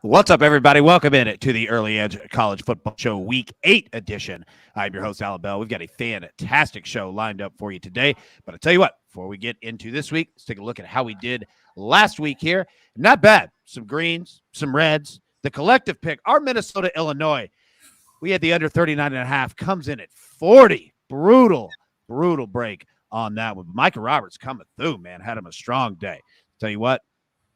What's up, everybody? Welcome in to the Early Edge College Football Show Week 8 edition. I'm your host, Alan Bell. We've got a fantastic show lined up for you today. But I'll tell you what, before we get into this week, let's take a look at how we did last week here. Not bad. Some greens, some reds. The collective pick, our Minnesota-Illinois, we had the under 39.5, comes in at 40. Brutal break on that one. Micah Roberts coming through, man. Had him a strong day. Tell you what,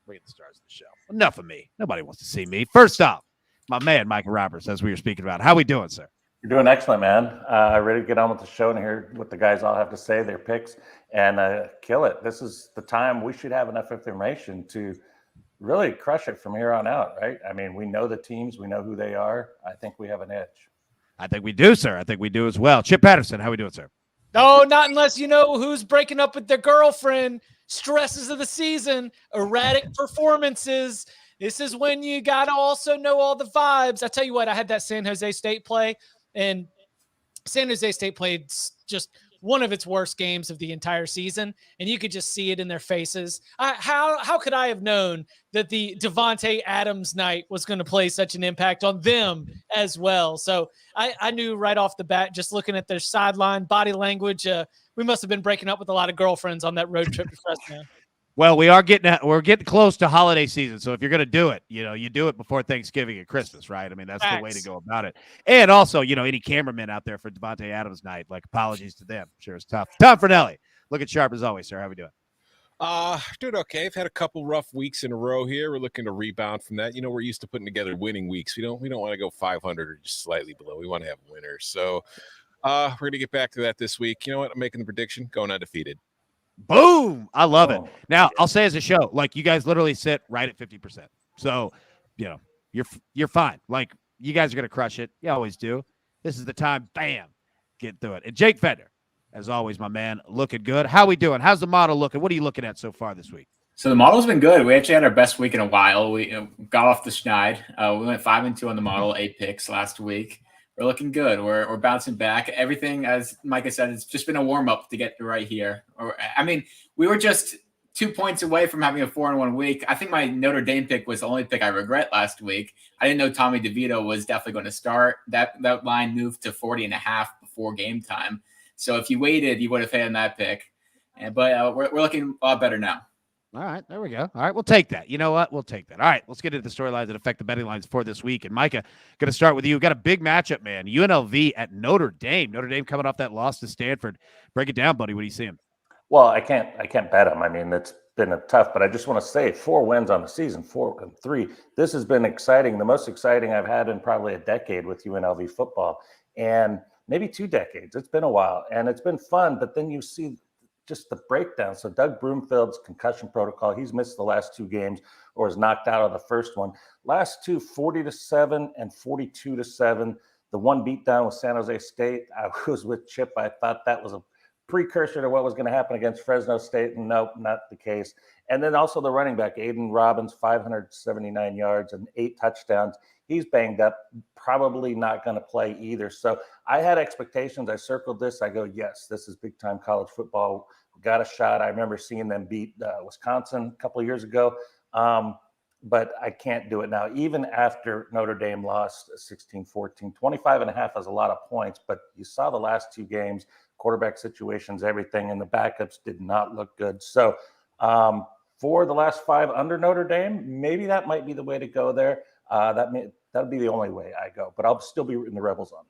bring the stars of the show. Enough of me. Nobody wants to see me. First off, my man, Micah Roberts, as we were speaking about. How we doing, sir? You're doing excellent, man. Ready to get on with the show and hear what the guys all have to say, their picks, and kill it. This is the time we should have enough information to really crush it from here on out, right? I mean, we know the teams. We know who they are. I think we have an edge. I think we do, sir. I think we do as well. Chip Patterson, how we doing, sir? No, not unless you know who's breaking up with their girlfriend. Stresses of the season, erratic performances. This is when you got to also know all the vibes. I tell you what, I had that San Jose State play, and San Jose State played just one of its worst games of the entire season, and you could just see it in their faces. How could I have known that the Devontae Adams night was going to play such an impact on them as well? So I knew right off the bat, just looking at their sideline, body language, we must have been breaking up with a lot of girlfriends on that road trip to Fresno. Well, we're getting close to holiday season, so if you're going to do it, you do it before Thanksgiving and Christmas, right? I mean, that's the way to go about it. And also, any cameramen out there for Devontae Adams night, like, apologies to them. Sure, it's tough. Tom Fernelli, looking sharp as always, sir. How we doing? Doing okay. I've had a couple rough weeks in a row here. We're looking to rebound from that. We're used to putting together winning weeks. We don't want to go 500 or just slightly below. We want to have winners. So we're going to get back to that this week. You know what? I'm making the prediction, going undefeated. Boom. I love it. Now, I'll say as a show, like, you guys literally sit right at 50%. So, you're fine. Like, you guys are going to crush it. You always do. This is the time. Bam. Get through it. And Jake Fender, as always, my man, looking good. How we doing? How's the model looking? What are you looking at so far this week? So the model's been good. We actually had our best week in a while. We got off the schneid. We went 5-2 on the model, 8 picks last week. We're looking good. We're bouncing back. Everything, as Micah said, it's just been a warm-up to get right here. We were just 2 points away from having a 4-1 week. I think my Notre Dame pick was the only pick I regret last week. I didn't know Tommy DeVito was definitely going to start. That line moved to 40.5 before game time. So if you waited, you would have had that pick. But we're looking a lot better now. All right, there we go. All right, we'll take that. You know what? We'll take that. All right, let's get into the storylines that affect the betting lines for this week. And Micah, going to start with you. We've got a big matchup, man. UNLV at Notre Dame. Notre Dame coming off that loss to Stanford. Break it down, buddy. What are you seeing? Well, I can't bet them. I mean, it's been tough, but I just want to say 4 wins on the season, 4-3. This has been exciting, the most exciting I've had in probably a decade with UNLV football, and maybe 2 decades. It's been a while, and it's been fun, but then you see just the breakdown. So Doug Broomfield's concussion protocol, he's missed the last 2 games or was knocked out of the first one. Last 2, 40-7 and 42-7. The one beatdown with San Jose State. I was with Chip. I thought that was a precursor to what was going to happen against Fresno State. And nope, not the case. And then also the running back, Aiden Robbins, 579 yards and 8 touchdowns. He's banged up, probably not going to play either. So I had expectations. I circled this. I go, yes, this is big-time college football. We got a shot. I remember seeing them beat Wisconsin a couple of years ago, but I can't do it now. Even after Notre Dame lost 16-14, 25.5 is a lot of points, but you saw the last 2 games, quarterback situations, everything, and the backups did not look good. So for the last 5 under Notre Dame, maybe that might be the way to go there. That'd be the only way I go, but I'll still be rooting the Rebels on.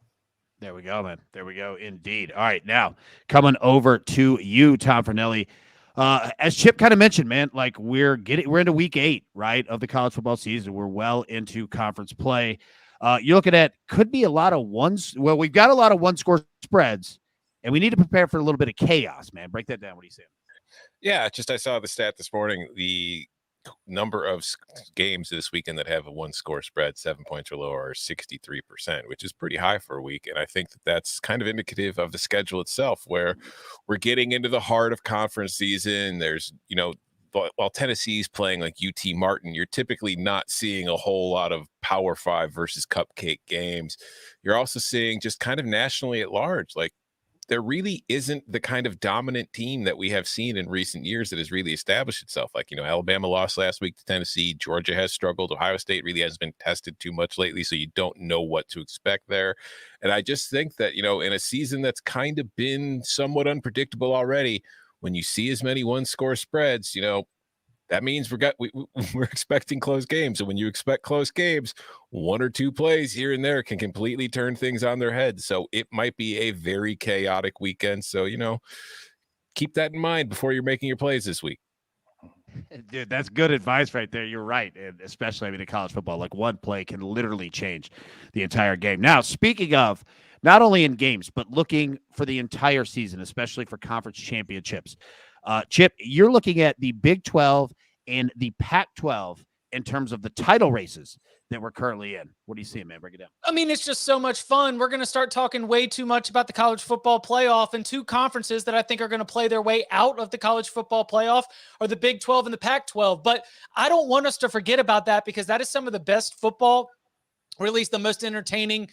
There we go, man. There we go, indeed. All right, now coming over to you, Tom Fernelli. As Chip kind of mentioned, man, like we're into week 8, right, of the college football season. We're well into conference play. You're looking at could be a lot of ones. Well, we've got a lot of 1-score spreads, and we need to prepare for a little bit of chaos, man. Break that down. What are you saying? Yeah, I saw the stat this morning. The number of games this weekend that have a 1-score spread, 7 points or lower, are 63%, which is pretty high for a week. And I think that's kind of indicative of the schedule itself, where we're getting into the heart of conference season. There's, while Tennessee's playing like UT Martin, you're typically not seeing a whole lot of Power 5 versus cupcake games. You're also seeing just kind of nationally at large, like there really isn't the kind of dominant team that we have seen in recent years that has really established itself. Like, Alabama lost last week to Tennessee. Georgia has struggled. Ohio State really hasn't been tested too much lately, so you don't know what to expect there. And I just think that, in a season that's kind of been somewhat unpredictable already, when you see as many one-score spreads, that means we're expecting close games. And when you expect close games, one or two plays here and there can completely turn things on their head. So it might be a very chaotic weekend. So, keep that in mind before you're making your plays this week. Dude, that's good advice right there. You're right. And especially, in college football, like one play can literally change the entire game. Now, speaking of not only in games, but looking for the entire season, especially for conference championships. Chip, you're looking at the Big 12 and the Pac-12 in terms of the title races that we're currently in. What do you see, man? Break it down. It's just so much fun. We're going to start talking way too much about the college football playoff, and two conferences that I think are going to play their way out of the college football playoff are the Big 12 and the Pac-12. But I don't want us to forget about that, because that is some of the best football, or at least the most entertaining,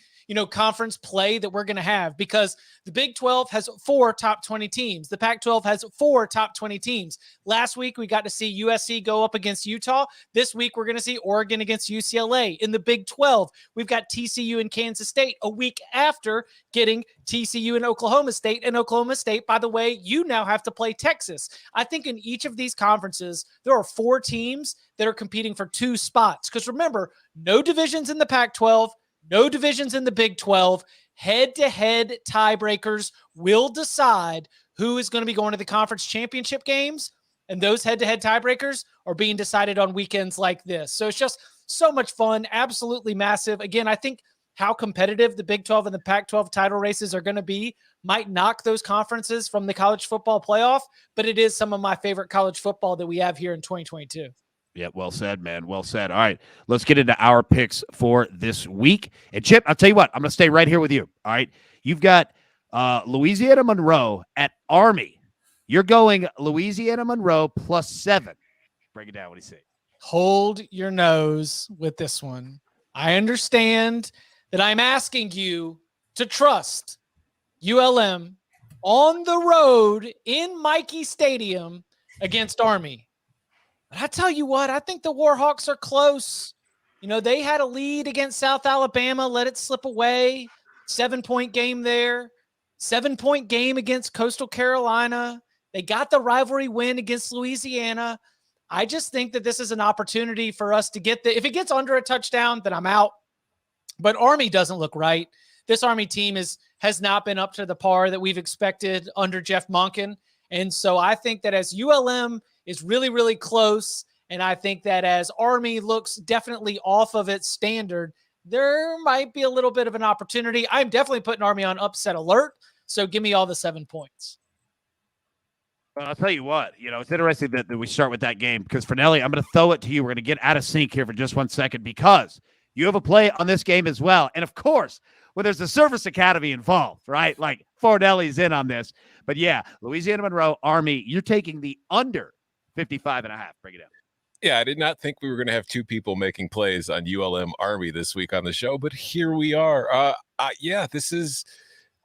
conference play that we're going to have, because the Big 12 has 4 top 20 teams. The Pac-12 has 4 top 20 teams. Last week, we got to see USC go up against Utah. This week, we're going to see Oregon against UCLA. In the Big 12, we've got TCU and Kansas State a week after getting TCU and Oklahoma State. And Oklahoma State, by the way, you now have to play Texas. I think in each of these conferences, there are 4 teams that are competing for 2 spots. Because remember, no divisions in the Pac-12, no divisions in the Big 12. Head-to-head tiebreakers will decide who is going to be going to the conference championship games, and those head-to-head tiebreakers are being decided on weekends like this. So it's just so much fun, absolutely massive. Again, I think how competitive the Big 12 and the Pac-12 title races are going to be might knock those conferences from the college football playoff, but it is some of my favorite college football that we have here in 2022. Yeah, well said, man. Well said. All right, let's get into our picks for this week. And Chip, I'll tell you what, I'm going to stay right here with you. All right, you've got Louisiana Monroe at Army. You're going Louisiana Monroe +7. Break it down. What do you say? Hold your nose with this one. I understand that I'm asking you to trust ULM on the road in Mikey Stadium against Army. But I tell you what, I think the Warhawks are close. They had a lead against South Alabama, let it slip away. 7-point game there. 7-point game against Coastal Carolina. They got the rivalry win against Louisiana. I just think that this is an opportunity for us to get if it gets under a touchdown, then I'm out. But Army doesn't look right. This Army team has not been up to the par that we've expected under Jeff Monken. And so I think that as ULM is really, really close, and I think that as Army looks definitely off of its standard, there might be a little bit of an opportunity. I'm definitely putting Army on upset alert, so give me all the 7 points. Well, I'll tell you what, it's interesting that we start with that game, because Fernelli, I'm going to throw it to you. We're going to get out of sync here for just 1 second, because you have a play on this game as well. And of course, when there's a service academy involved, right? Like Fornelli's in on this. But yeah, Louisiana Monroe, Army, you're taking the under 55.5. Break it down. Yeah, I did not think we were going to have 2 people making plays on ULM Army this week on the show, but here we are.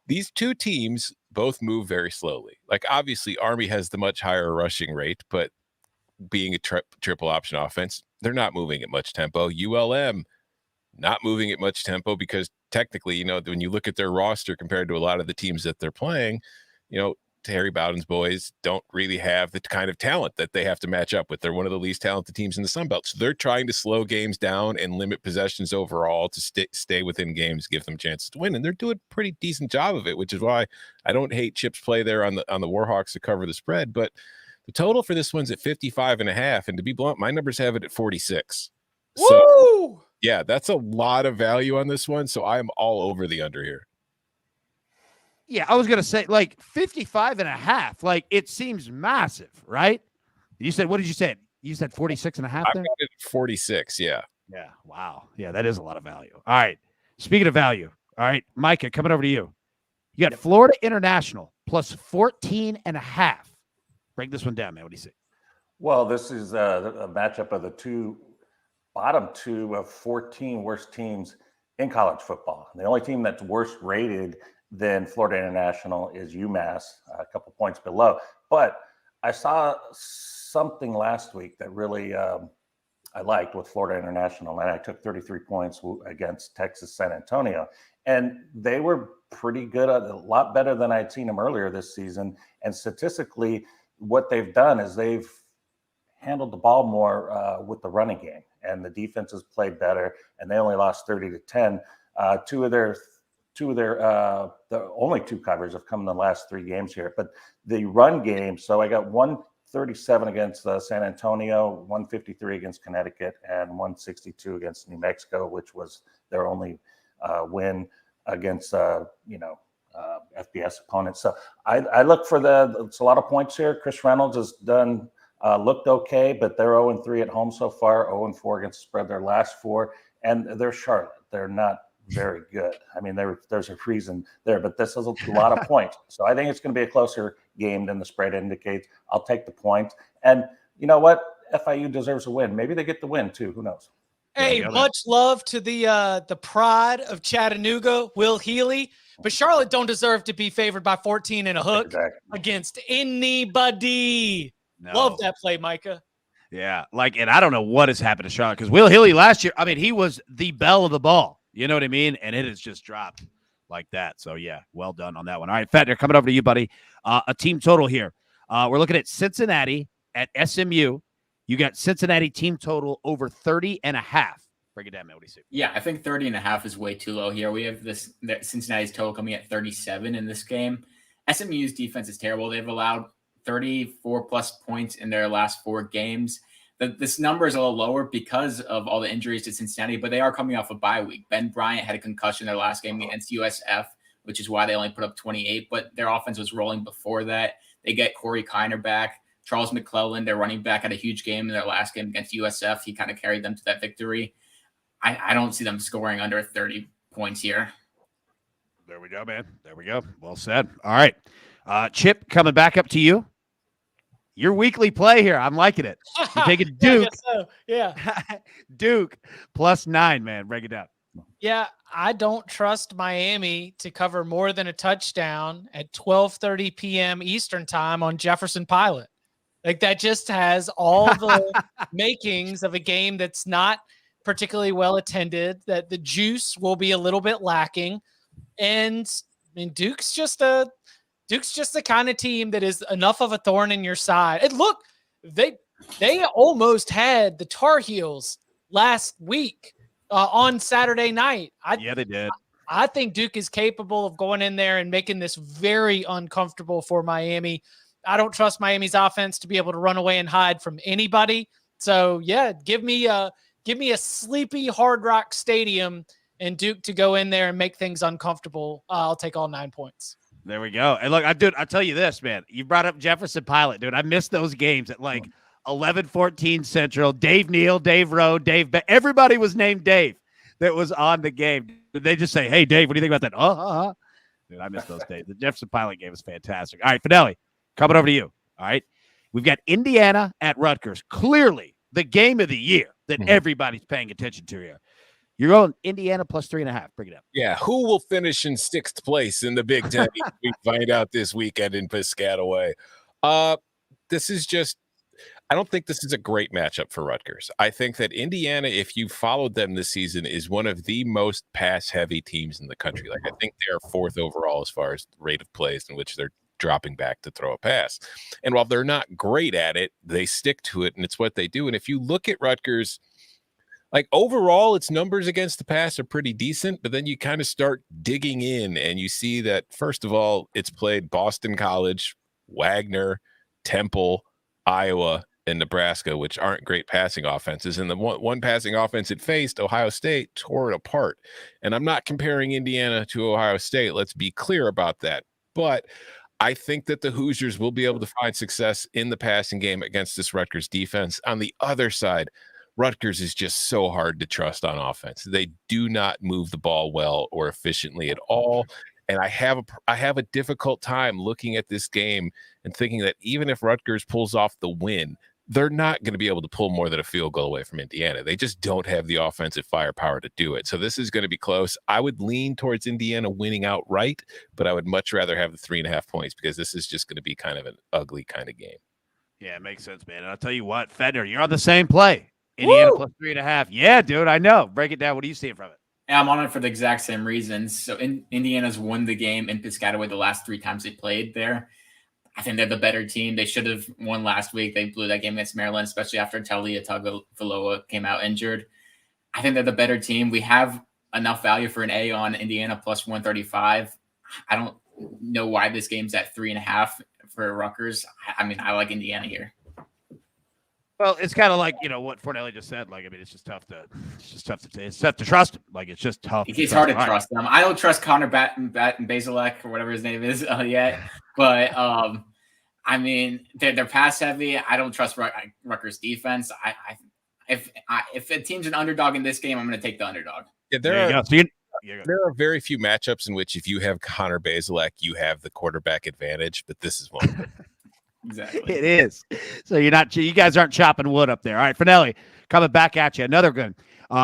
These 2 teams both move very slowly. Like, obviously, Army has the much higher rushing rate, but being a triple option offense, they're not moving at much tempo. ULM not moving at much tempo, because technically, when you look at their roster compared to a lot of the teams that they're playing, Terry Bowden's boys don't really have the kind of talent that they have to match up with. They're one of the least talented teams in the Sun Belt. So they're trying to slow games down and limit possessions overall to stay within games, give them chances to win. And they're doing a pretty decent job of it, which is why I don't hate Chip's play there on the Warhawks to cover the spread. But the total for this one's at 55.5. And to be blunt, my numbers have it at 46. Woo! So yeah, that's a lot of value on this one. So I'm all over the under here. Yeah, I was going to say, 55.5. Like, it seems massive, right? You said, what did you say? You said 46.5 there? I got it at 46, yeah. Yeah, wow. Yeah, that is a lot of value. All right. Speaking of value, all right, Micah, coming over to you. You got Florida International +14.5. Break this one down, man. What do you see? Well, this is a matchup of the bottom 2 of 14 worst teams in college football. The only team that's worst rated Then Florida International is UMass, a couple points below. But I saw something last week that really I liked with Florida International, and I took 33 points against Texas San Antonio. And they were pretty good, a lot better than I'd seen them earlier this season. And statistically, what they've done is they've handled the ball more with the running game, and the defense has played better, and they only lost 30-10. The only two covers have come in the last 3 games here, but the run game. So I got 137 against San Antonio, 153 against Connecticut, and 162 against New Mexico, which was their only win against FBS opponents. So I look for it's a lot of points here. Chris Reynolds has done looked okay, but they're 0-3 at home so far, 0-4 against the spread their last 4, and they're Charlotte. They're not very good. I mean, there's a reason there, but this is a lot of points. So I think it's going to be a closer game than the spread indicates. I'll take the point. And you know what? FIU deserves a win. Maybe they get the win too. Who knows? Hey, much love to the pride of Chattanooga, Will Healy. But Charlotte don't deserve to be favored by 14 and a hook against anybody. No. Love that play, Micah. Yeah, and I don't know what has happened to Charlotte, because Will Healy last year, I mean, he was the belle of the ball. You know what I mean? And it has just dropped like that. So, yeah, well done on that one. All right, Fetner, coming over to you, buddy. A team total here. We're looking at Cincinnati at SMU. You got Cincinnati team total over 30.5. Break it down, man. What do you see? Yeah, I think 30.5 is way too low here. We have Cincinnati's total coming at 37 in this game. SMU's defense is terrible. They've allowed 34-plus points in their last 4 games. This number is a little lower because of all the injuries to Cincinnati, but they are coming off a bye week. Ben Bryant had a concussion in their last game against USF, which is why they only put up 28, but their offense was rolling before that. They get Corey Kiner back. Charles McClellan, their running back, had a huge game in their last game against USF. He kind of carried them to that victory. I don't see them scoring under 30 points here. There we go, man. There we go. Well said. All right. Chip, coming back up to you. Your weekly play here. I'm liking it. You're taking Duke. Yeah. Duke +9, man. Break it down. Yeah, I don't trust Miami to cover more than a touchdown at 12:30 p.m. Eastern time on Jefferson Pilot. That just has all the makings of a game that's not particularly well attended, that the juice will be a little bit lacking. And I mean, Duke's just the kind of team that is enough of a thorn in your side. And look, they almost had the Tar Heels last week on Saturday night. Yeah, they did. I think Duke is capable of going in there and making this very uncomfortable for Miami. I don't trust Miami's offense to be able to run away and hide from anybody. So yeah, give me a sleepy Hard Rock Stadium and Duke to go in there and make things uncomfortable. I'll take all 9 points. There we go. And look, I'll tell you this, man. You brought up Jefferson Pilot, dude. I missed those games at 11:14 Central. Dave Neal, Dave Rowe, everybody was named Dave that was on the game. Did they just say, hey, Dave, what do you think about that? Dude, I missed those days. The Jefferson Pilot game was fantastic. All right, Fidelli, coming over to you. All right. We've got Indiana at Rutgers. Clearly the game of the year that everybody's paying attention to here. You're going Indiana +3.5. Bring it up. Yeah. Who will finish in 6th place in the Big Ten? We find out this weekend in Piscataway. This is just, I don't think this is a great matchup for Rutgers. I think that Indiana, if you followed them this season, is one of the most pass-heavy teams in the country. I think they're 4th overall as far as rate of plays in which they're dropping back to throw a pass. And while they're not great at it, they stick to it, and it's what they do. And if you look at Rutgers, overall, its numbers against the pass are pretty decent, but then you kind of start digging in and you see that, first of all, it's played Boston College, Wagner, Temple, Iowa, and Nebraska, which aren't great passing offenses. And the one passing offense it faced, Ohio State, tore it apart. And I'm not comparing Indiana to Ohio State. Let's be clear about that. But I think that the Hoosiers will be able to find success in the passing game against this Rutgers defense. On the other side, Rutgers is just so hard to trust on offense. They do not move the ball well or efficiently at all. And I have a difficult time looking at this game and thinking that even if Rutgers pulls off the win, they're not going to be able to pull more than a field goal away from Indiana. They just don't have the offensive firepower to do it. So this is going to be close. I would lean towards Indiana winning outright, but I would much rather have the 3.5 points because this is just going to be kind of an ugly kind of game. Yeah, it makes sense, man. And I'll tell you what, Fedner, you're on the same play. Indiana plus 3.5. Yeah, dude, I know. Break it down. What are you seeing from it? Yeah, I'm on it for the exact same reasons. So Indiana's won the game in Piscataway the last 3 times they played there. I think they're the better team. They should have won last week. They blew that game against Maryland, especially after Talia Tagovailoa came out injured. I think they're the better team. We have enough value for an A on Indiana plus 135. I don't know why this game's at 3.5 for Rutgers. I mean, I like Indiana here. Well, it's kind of like, what Fornelli just said. Like, I mean, it's tough to trust him. Like, it's just tough. It's hard to trust them. I don't trust Connor Bazelak or whatever his name is yet. But, I mean, they're pass heavy. I don't trust Rutgers defense. If a team's an underdog in this game, I'm going to take the underdog. Yeah, there are very few matchups in which if you have Connor Bazelak, you have the quarterback advantage, but this is one of them. Exactly. It is. So you guys aren't chopping wood up there. All right, Finelli, coming back at you. Another good.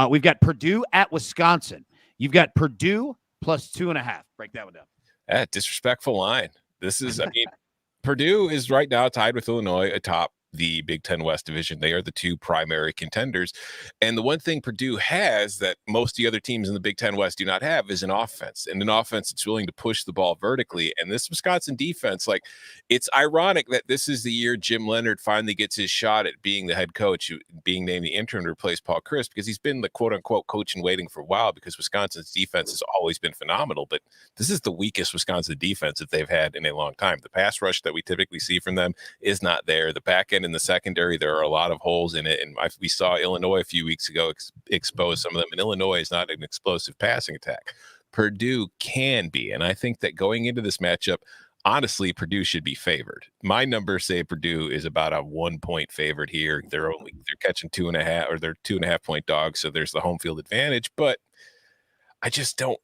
We've got Purdue at Wisconsin. You've got Purdue plus 2.5. Break that one down. Disrespectful line. This is, Purdue is right now tied with Illinois atop the Big Ten West Division. They are the 2 primary contenders. And the one thing Purdue has that most of the other teams in the Big Ten West do not have is an offense, and an offense that's willing to push the ball vertically. And this Wisconsin defense, it's ironic that this is the year Jim Leonhard finally gets his shot at being the head coach, being named the interim to replace Paul Chryst, because he's been the quote unquote coach in waiting for a while because Wisconsin's defense has always been phenomenal. But this is the weakest Wisconsin defense that they've had in a long time. The pass rush that we typically see from them is not there. The back end in the secondary, there are a lot of holes in it, and we saw Illinois a few weeks ago expose some of them, and Illinois is not an explosive passing attack. Purdue can be, and I think that going into this matchup, honestly, Purdue should be favored. My numbers say Purdue is about a 1-point favorite here. They're catching 2.5, or they're 2.5-point dogs, so there's the home field advantage, but I don't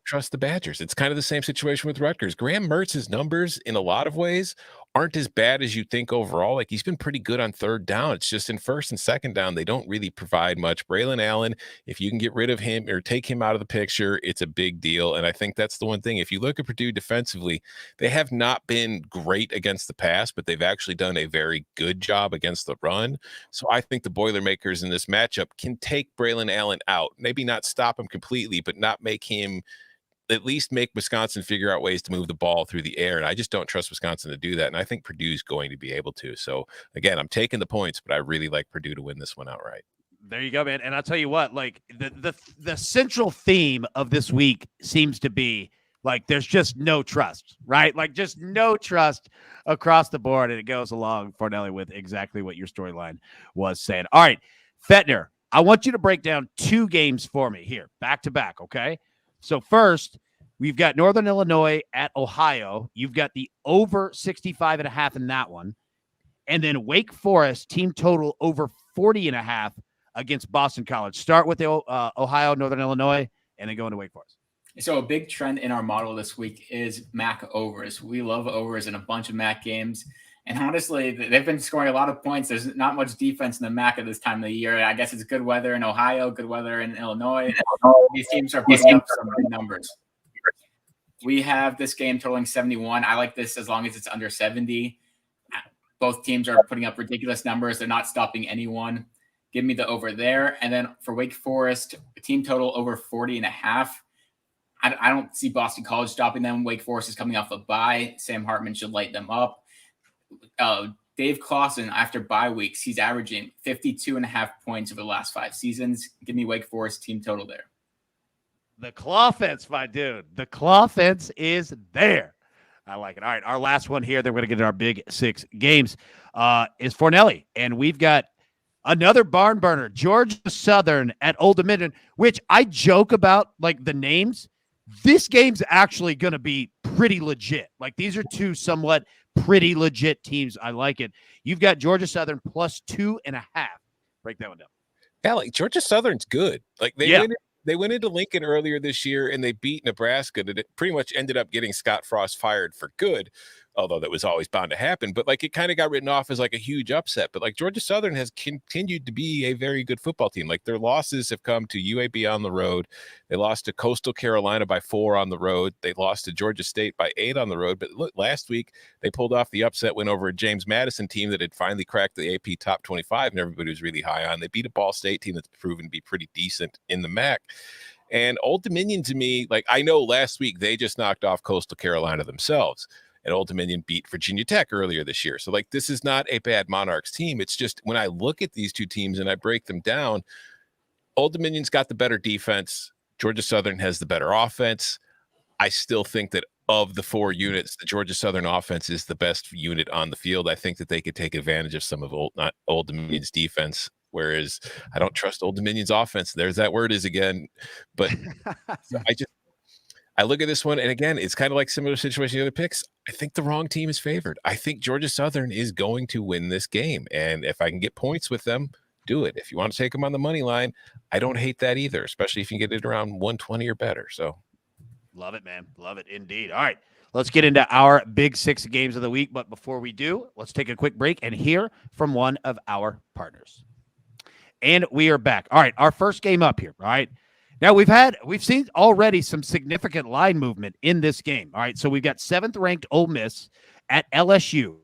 trust the Badgers. It's kind of the same situation with Rutgers. Graham Mertz's numbers in a lot of ways aren't as bad as you think overall. He's been pretty good on 3rd down. It's just in 1st and 2nd down, they don't really provide much. Braylon Allen, if you can get rid of him or take him out of the picture, it's a big deal. And I think that's the one thing. If you look at Purdue defensively, they have not been great against the pass, but they've actually done a very good job against the run. So I think the Boilermakers in this matchup can take Braylon Allen out. Maybe not stop him completely, but not make him, at least make Wisconsin figure out ways to move the ball through the air. And I just don't trust Wisconsin to do that. And I think Purdue's going to be able to. So again, I'm taking the points, but I really like Purdue to win this one outright. There you go, man. And I'll tell you what, the central theme of this week seems to be there's just no trust, right? Just no trust across the board. And it goes along, Fornelli, with exactly what your storyline was saying. All right, Fetner, I want you to break down 2 games for me here, back to back. Okay. So first, we've got Northern Illinois at Ohio. You've got the over 65.5 in that one. And then Wake Forest team total over 40.5 against Boston College. Start with the Ohio, Northern Illinois, and then go into Wake Forest. So a big trend in our model this week is MAC overs. We love overs in a bunch of MAC games. And honestly, they've been scoring a lot of points. There's not much defense in the MAC at this time of the year. I guess it's good weather in Ohio, good weather in Illinois. These teams are putting up some big numbers. We have this game totaling 71. I like this as long as it's under 70. Both teams are putting up ridiculous numbers. They're not stopping anyone. Give me the over there. And then for Wake Forest, team total over 40.5. I don't see Boston College stopping them. Wake Forest is coming off a bye. Sam Hartman should light them up. Dave Clawson, after bye weeks, he's averaging 52.5 points over the last 5 seasons. Give me Wake Forest team total there. The claw fence, my dude. The claw fence is there. I like it. All right, our last one here, then we're going to get our big 6 games, is Fornelli. And we've got another barn burner, Georgia Southern at Old Dominion, which I joke about, the names. This game's actually going to be pretty legit. These are 2 somewhat pretty legit teams. I like it. You've got Georgia Southern plus 2.5. Break that one down. Yeah, Georgia Southern's good. They went into Lincoln earlier this year and they beat Nebraska. That it pretty much ended up getting Scott Frost fired for good. although that was always bound to happen, but like it kind of got written off as like a huge upset. But like Georgia Southern has continued to be a very good football team. Like their losses have come to UAB on the road. They lost to Coastal Carolina by 4 on the road. They lost to Georgia State by 8 on the road. But look, last week they pulled off the upset win over a James Madison team that had finally cracked the AP top 25 and everybody was really high on. They beat a Ball State team that's proven to be pretty decent in the MAC. And Old Dominion, to me, like I know last week they just knocked off Coastal Carolina themselves. And Old Dominion beat Virginia Tech earlier this year. So, like, this is not a bad Monarchs team. It's just when I look at these two teams and I break them down, Old Dominion's got the better defense. Georgia Southern has the better offense. I still think that of the 4 units, the Georgia Southern offense is the best unit on the field. I think that they could take advantage of some of Old Dominion's defense, whereas I don't trust Old Dominion's offense. There's that word is again. But I look at this one, and again, it's kind of like similar situation to the other picks. I think the wrong team is favored. I think Georgia Southern is going to win this game. And if I can get points with them, do it. If you want to take them on the money line, I don't hate that either, especially if you can get it around 120 or better. So love it, man. Love it indeed. All right, let's get into our big 6 games of the week. But before we do, let's take a quick break and hear from one of our partners. And we are back. All right, our first game up here, all right? Now, we've seen already some significant line movement in this game. All right, so we've got 7th-ranked Ole Miss at LSU.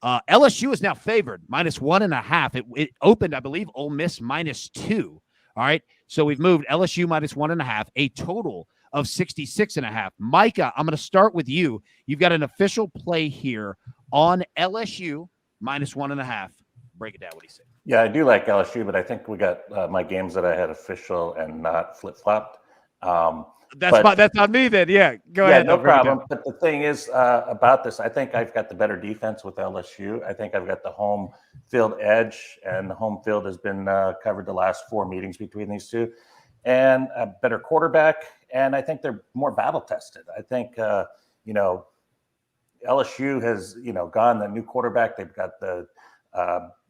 LSU is now favored, -1.5. It opened, I believe, Ole Miss -2. All right, so we've moved LSU -1.5, a total of 66.5. Micah, I'm going to start with you. You've got an official play here on LSU -1.5. Break it down. What do you say? Yeah, I do like LSU, but I think we got my games that I had official and not flip-flopped. That's on me then. Yeah, go ahead. No problem. But the thing is about this, I think I've got the better defense with LSU. I think I've got the home field edge, and the home field has been covered the last 4 meetings between these two, and a better quarterback. And I think they're more battle-tested. I think, LSU has, gone the new quarterback. They've got the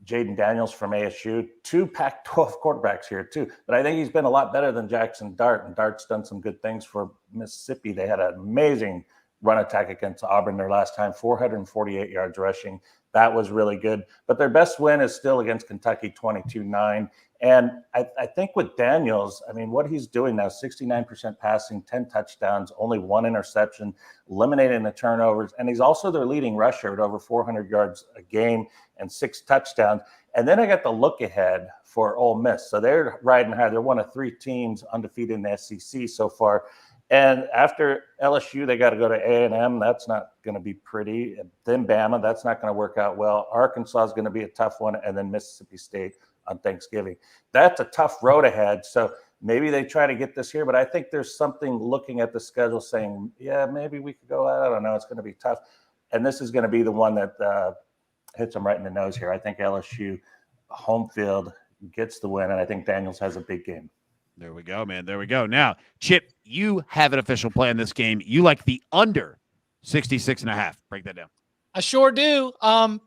Jaden Daniels from ASU, 2 Pac-12 quarterbacks here too. But I think he's been a lot better than Jackson Dart, and Dart's done some good things for Mississippi. They had an amazing run attack against Auburn their last time, 448 yards rushing. That was really good. But their best win is still against Kentucky, 22-9. And I think with Daniels, I mean, what he's doing now, 69% passing, 10 touchdowns, only 1 interception, eliminating the turnovers. And he's also their leading rusher at over 400 yards a game and 6 touchdowns. And then I got the look ahead for Ole Miss. So they're riding high. They're one of 3 teams undefeated in the SEC so far. And after LSU, they got to go to A&M. That's not going to be pretty. And then Bama, that's not going to work out well. Arkansas is going to be a tough one. And then Mississippi State on Thanksgiving. That's a tough road ahead. So maybe they try to get this here. But I think there's something looking at the schedule saying, yeah, maybe we could go. I don't know. It's going to be tough. And this is going to be the one that hits them right in the nose here. I think LSU home field gets the win. And I think Daniels has a big game. There we go, man. There we go. Now, Chip, you have an official play in this game. You like the under 66.5. Break that down. I sure do.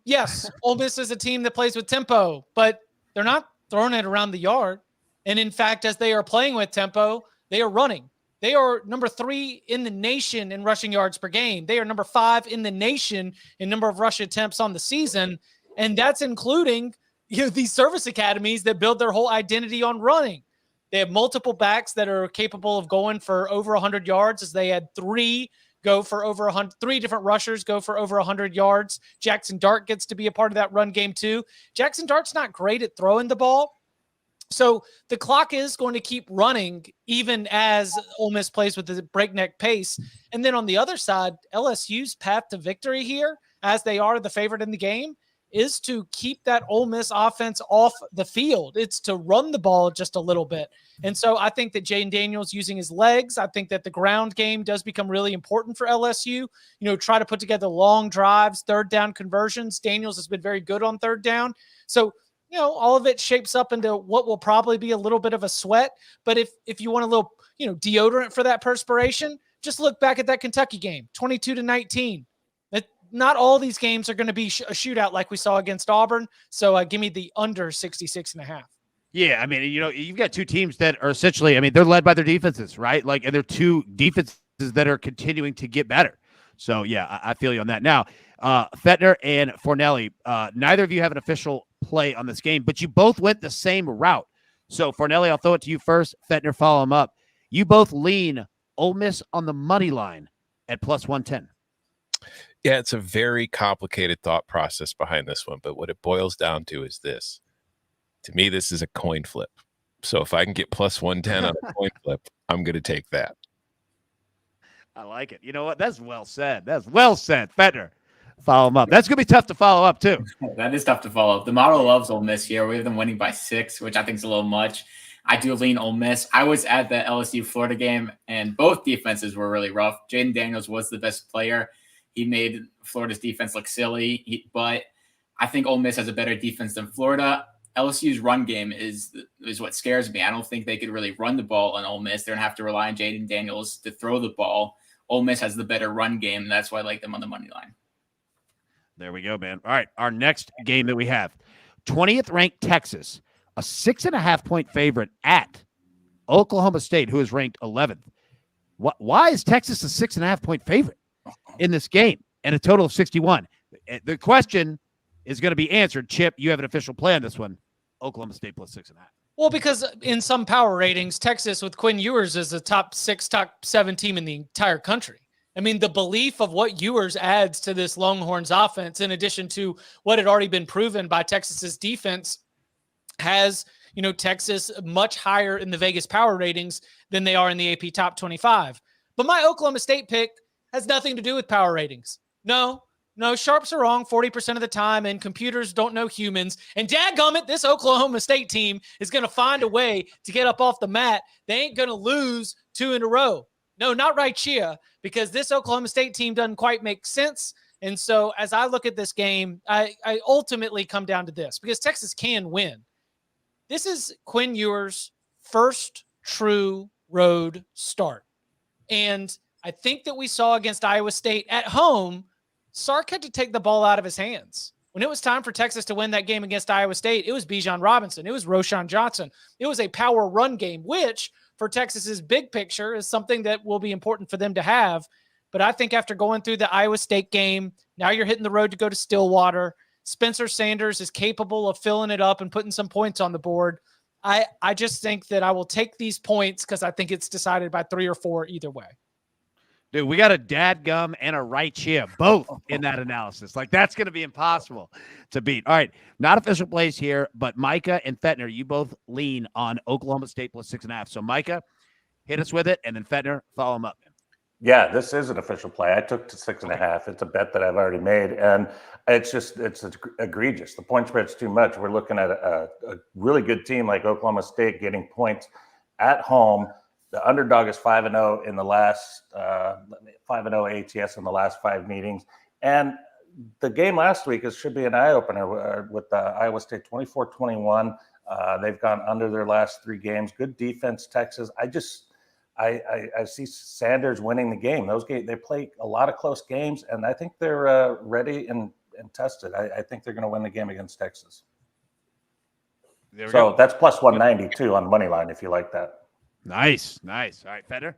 Yes, Ole Miss is a team that plays with tempo, but they're not throwing it around the yard. And in fact, as they are playing with tempo, they are running. They are number 3 in the nation in rushing yards per game. They are number 5 in the nation in number of rush attempts on the season. And that's including these service academies that build their whole identity on running. They have multiple backs that are capable of going for over 100 yards, as they had 3 go for over 100, 3 different rushers go for over 100 yards. Jackson Dart gets to be a part of that run game too. Jackson Dart's not great at throwing the ball. So the clock is going to keep running even as Ole Miss plays with the breakneck pace. And then on the other side, LSU's path to victory here, as they are the favorite in the game, is to keep that Ole Miss offense off the field. It's to run the ball just a little bit. And so I think that Jaden Daniels using his legs, I think that the ground game does become really important for LSU. Try to put together long drives, 3rd down conversions. Daniels has been very good on 3rd down. So, all of it shapes up into what will probably be a little bit of a sweat. But if you want a little, deodorant for that perspiration, just look back at that Kentucky game, 22-19. Not all these games are going to be a shootout like we saw against Auburn. So give me the under 66.5. Yeah, I mean, you've got 2 teams that are essentially, they're led by their defenses, right? And they're 2 defenses that are continuing to get better. So, yeah, I feel you on that. Now, Fettner and Fornelli, neither of you have an official play on this game, but you both went the same route. So, Fornelli, I'll throw it to you first. Fettner, follow him up. You both lean Ole Miss on the money line at plus 110. Yeah, it's a very complicated thought process behind this one, but what it boils down to is this. To me, this is a coin flip. So if I can get plus 110 on a coin flip, I'm going to take that. I like it. You know what? That's well said. That's well said. Fettner, follow him up. That's going to be tough to follow up, too. That is tough to follow up. The model loves Ole Miss here. We have them winning by 6, which I think is a little much. I do lean Ole Miss. I was at the LSU-Florida game, and both defenses were really rough. Jaden Daniels was the best player. He made Florida's defense look silly, but I think Ole Miss has a better defense than Florida. LSU's run game is what scares me. I don't think they could really run the ball on Ole Miss. They're going to have to rely on Jaden Daniels to throw the ball. Ole Miss has the better run game, and that's why I like them on the money line. There we go, man. All right, our next game that we have, 20th ranked Texas, a 6.5-point favorite at Oklahoma State, who is ranked 11th. Why is Texas a 6.5-point favorite in this game and a total of 61? The question is going to be answered. Chip, you have an official play on this one. Oklahoma State plus 6.5. Well, because in some power ratings, Texas with Quinn Ewers is a top 6, top 7 team in the entire country. I mean, the belief of what Ewers adds to this Longhorns offense, in addition to what had already been proven by Texas's defense, has, Texas much higher in the Vegas power ratings than they are in the AP top 25. But my Oklahoma State pick has nothing to do with power ratings. No, sharps are wrong 40% of the time, and computers don't know humans. And dadgummit, this Oklahoma State team is going to find a way to get up off the mat. They ain't going to lose 2 in a row. No, not right here, because this Oklahoma State team doesn't quite make sense. And so as I look at this game, I ultimately come down to this, because Texas can win. This is Quinn Ewers' first true road start. And I think that we saw against Iowa State at home, Sark had to take the ball out of his hands. When it was time for Texas to win that game against Iowa State, it was Bijan Robinson. It was Roschon Johnson. It was a power run game, which for Texas's big picture is something that will be important for them to have. But I think after going through the Iowa State game, now you're hitting the road to go to Stillwater. Spencer Sanders is capable of filling it up and putting some points on the board. I just think that I will take these points because I think it's decided by 3 or 4 either way. Dude, we got a dadgum and a right cheer, both in that analysis. Like, that's going to be impossible to beat. All right, not official plays here, but Micah and Fettner, you both lean on Oklahoma State plus 6.5. So, Micah, hit us with it, and then Fettner, follow him up. Yeah, this is an official play. I took to 6.5. It's a bet that I've already made, and it's egregious. The point spread's too much. We're looking at a really good team like Oklahoma State getting points at home. The underdog is 5-0 in the last 5-0 ATS in the last 5 meetings, and the game last week should be an eye opener with Iowa State 24-21. They've gone under their last 3 games. Good defense, Texas. I see Sanders winning the game. They play a lot of close games, and I think they're ready and tested. I think they're going to win the game against Texas. So that's plus 192 on money line if you like that. Nice. All right, Fettner.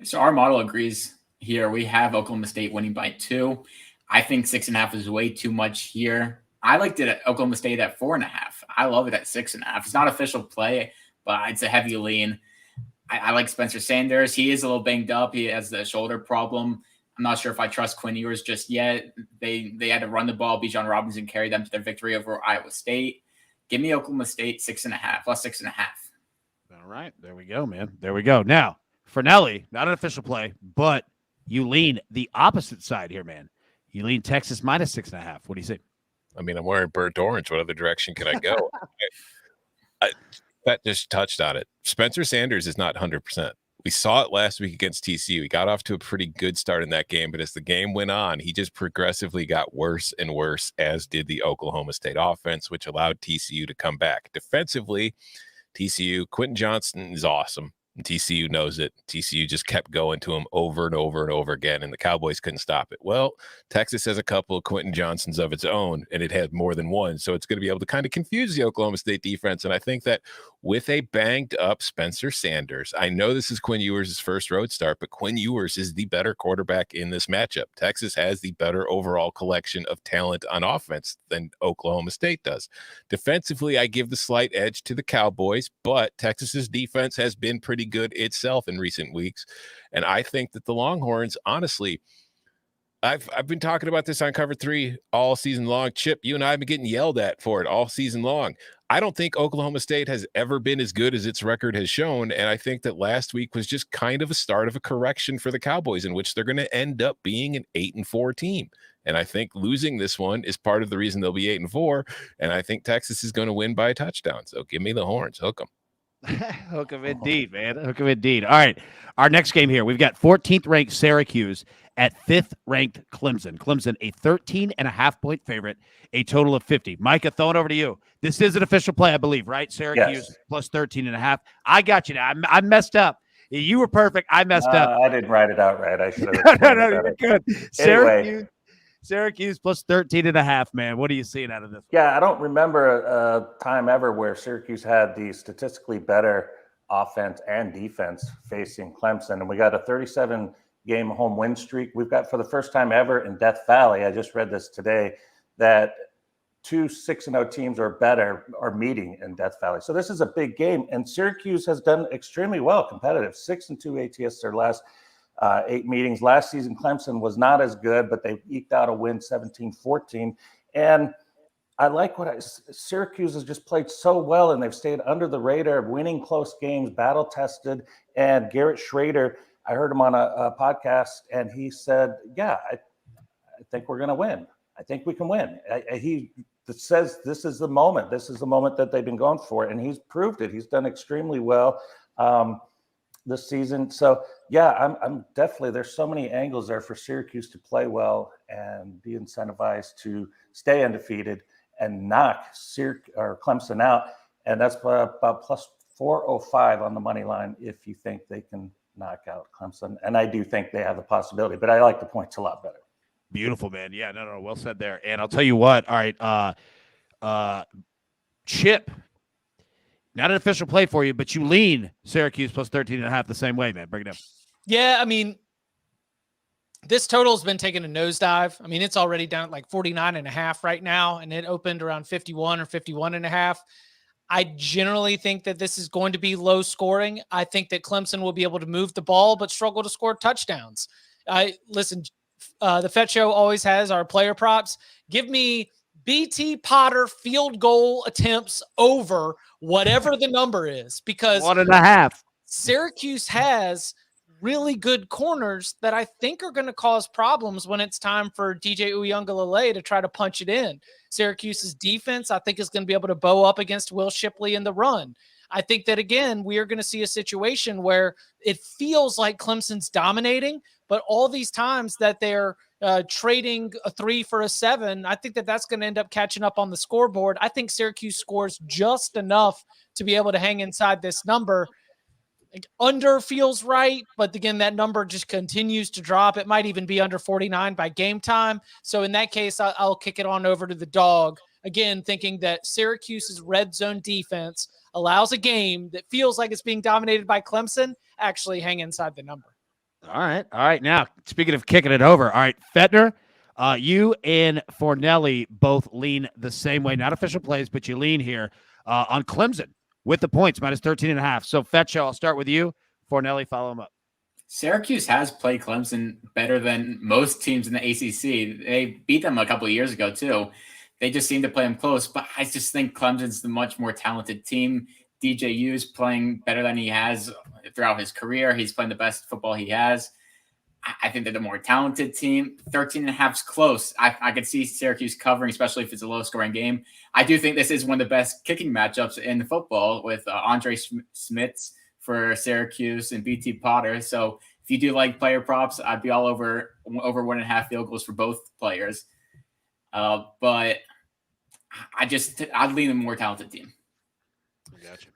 So our model agrees here. We have Oklahoma State winning by 2. I think 6.5 is way too much here. I liked it at Oklahoma State at 4.5. I love it at 6.5. It's not official play, but it's a heavy lean. I like Spencer Sanders. He is a little banged up. He has the shoulder problem. I'm not sure if I trust Quinn Ewers just yet. They had to run the ball. Bijan Robinson carried them to their victory over Iowa State. Give me Oklahoma State 6.5, plus 6.5. All right, there we go, man. There we go. Now, Fornelli, not an official play, but you lean the opposite side here, man. You lean Texas minus 6.5. What do you say? I mean, I'm wearing burnt orange. What other direction can I go? That just touched on it. Spencer Sanders is not 100%. We saw it last week against TCU. He got off to a pretty good start in that game, but as the game went on, he just progressively got worse and worse, as did the Oklahoma State offense, which allowed TCU to come back. Defensively, TCU, Quentin Johnston is awesome. TCU knows it. TCU just kept going to him over and over and over again, and the Cowboys couldn't stop it. Well, Texas has a couple of Quentin Johnsons of its own, and it had more than one, so it's going to be able to kind of confuse the Oklahoma State defense, and I think that with a banged up Spencer Sanders. I know this is Quinn Ewers' first road start, but Quinn Ewers is the better quarterback in this matchup. Texas has the better overall collection of talent on offense than Oklahoma State does. Defensively, I give the slight edge to the Cowboys, but Texas's defense has been pretty good itself in recent weeks. And I think that the Longhorns, honestly, I've been talking about this on Cover 3 all season long. Chip, you and I have been getting yelled at for it all season long. I don't think Oklahoma State has ever been as good as its record has shown, and I think that last week was just kind of a start of a correction for the Cowboys, in which they're going to end up being an 8-4 team. And I think losing this one is part of the reason they'll be 8-4, and I think Texas is going to win by a touchdown. So give me the Horns. Hook them. Hook 'em indeed, man. Hook 'em indeed. All right. Our next game here, we've got 14th ranked Syracuse at 5th ranked Clemson. Clemson, a 13.5-point favorite, a total of 50. Micah, throwing over to you. This is an official play, I believe, right? Syracuse plus 13.5. I got you now. I messed up. You were perfect. I messed up. I didn't write it out right. I should have. No, you're good. Anyway. Syracuse plus 13.5, man. What are you seeing out of this? Yeah, I don't remember a time ever where Syracuse had the statistically better offense and defense facing Clemson. And we got a 37-game home win streak. We've got, for the first time ever in Death Valley, I just read this today, that 2 6-0 teams or better are meeting in Death Valley. So this is a big game. And Syracuse has done extremely well, competitive. 6-2 ATS their last 8 meetings. Last season, Clemson was not as good, but they eked out a win 17-14. And I like Syracuse has just played so well, and they've stayed under the radar, winning close games, battle tested. And Garrett Schrader, I heard him on a podcast, and he said, yeah, I think we're going to win. I think we can win. He says this is the moment. This is the moment that they've been going for, and he's proved it. He's done extremely well this season. So, yeah, I'm definitely, there's so many angles there for Syracuse to play well and be incentivized to stay undefeated and knock Clemson out. And that's about plus 405 on the money line if you think they can knock out Clemson. And I do think they have the possibility, but I like the points a lot better. Beautiful, man. Yeah, no, well said there. And I'll tell you what, all right, Chip, not an official play for you, but you lean Syracuse plus 13.5 the same way, man. Bring it up. Yeah, I mean, this total has been taking a nosedive. I mean, it's already down at like 49.5 right now, and it opened around 51 or 51.5. I generally think that this is going to be low scoring. I think that Clemson will be able to move the ball, but struggle to score touchdowns. Listen, the Fett Show always has our player props. Give me BT Potter field goal attempts over whatever the number is, because 1.5. Syracuse has really good corners that I think are going to cause problems when it's time for DJ Uiagalelei to try to punch it in. Syracuse's defense, I think, is going to be able to bow up against Will Shipley in the run. I think that, again, we are going to see a situation where it feels like Clemson's dominating, but all these times that they're trading a 3 for a 7, I think that that's going to end up catching up on the scoreboard. I think Syracuse scores just enough to be able to hang inside this number. Under feels right, but again, that number just continues to drop. It might even be under 49 by game time. So in that case, I'll kick it on over to the dog. Again, thinking that Syracuse's red zone defense allows a game that feels like it's being dominated by Clemson actually hang inside the number. All right. Now, speaking of kicking it over, all right, Fettner, you and Fornelli both lean the same way. Not official plays, but you lean here on Clemson with the points, minus 13.5. So, Fetch, I'll start with you. Fornelli, follow him up. Syracuse has played Clemson better than most teams in the ACC. They beat them a couple of years ago, too. They just seem to play them close, but I just think Clemson's the much more talented team. DJU's playing better than he has throughout his career. He's playing the best football he has. I think they're the more talented team. 13.5 is close. I could see Syracuse covering, especially if it's a low-scoring game. I do think this is one of the best kicking matchups in football with Andre Smits for Syracuse and BT Potter. So if you do like player props, I'd be all over 1.5 field goals for both players. But I'd lean the more talented team. Gotcha.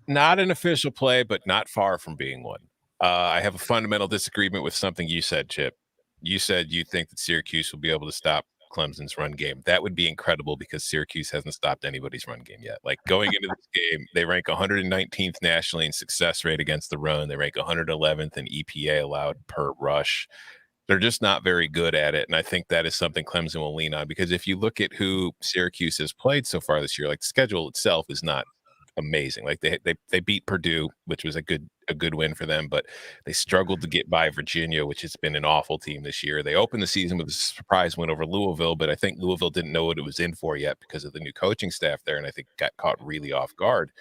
Not an official play, but not far from being one. I have a fundamental disagreement with something you said, Chip. You said you think that Syracuse will be able to stop Clemson's run game. That would be incredible because Syracuse hasn't stopped anybody's run game yet. Like going into this game, they rank 119th nationally in success rate against the run. They rank 111th in EPA allowed per rush. They're just not very good at it. And I think that is something Clemson will lean on, because if you look at who Syracuse has played so far this year, like the schedule itself is not amazing. Like they beat Purdue, which was a good win for them, but they struggled to get by Virginia, which has been an awful team this year. They opened the season with a surprise win over Louisville, but I think Louisville didn't know what it was in for yet because of the new coaching staff there, and I think got caught really off guard.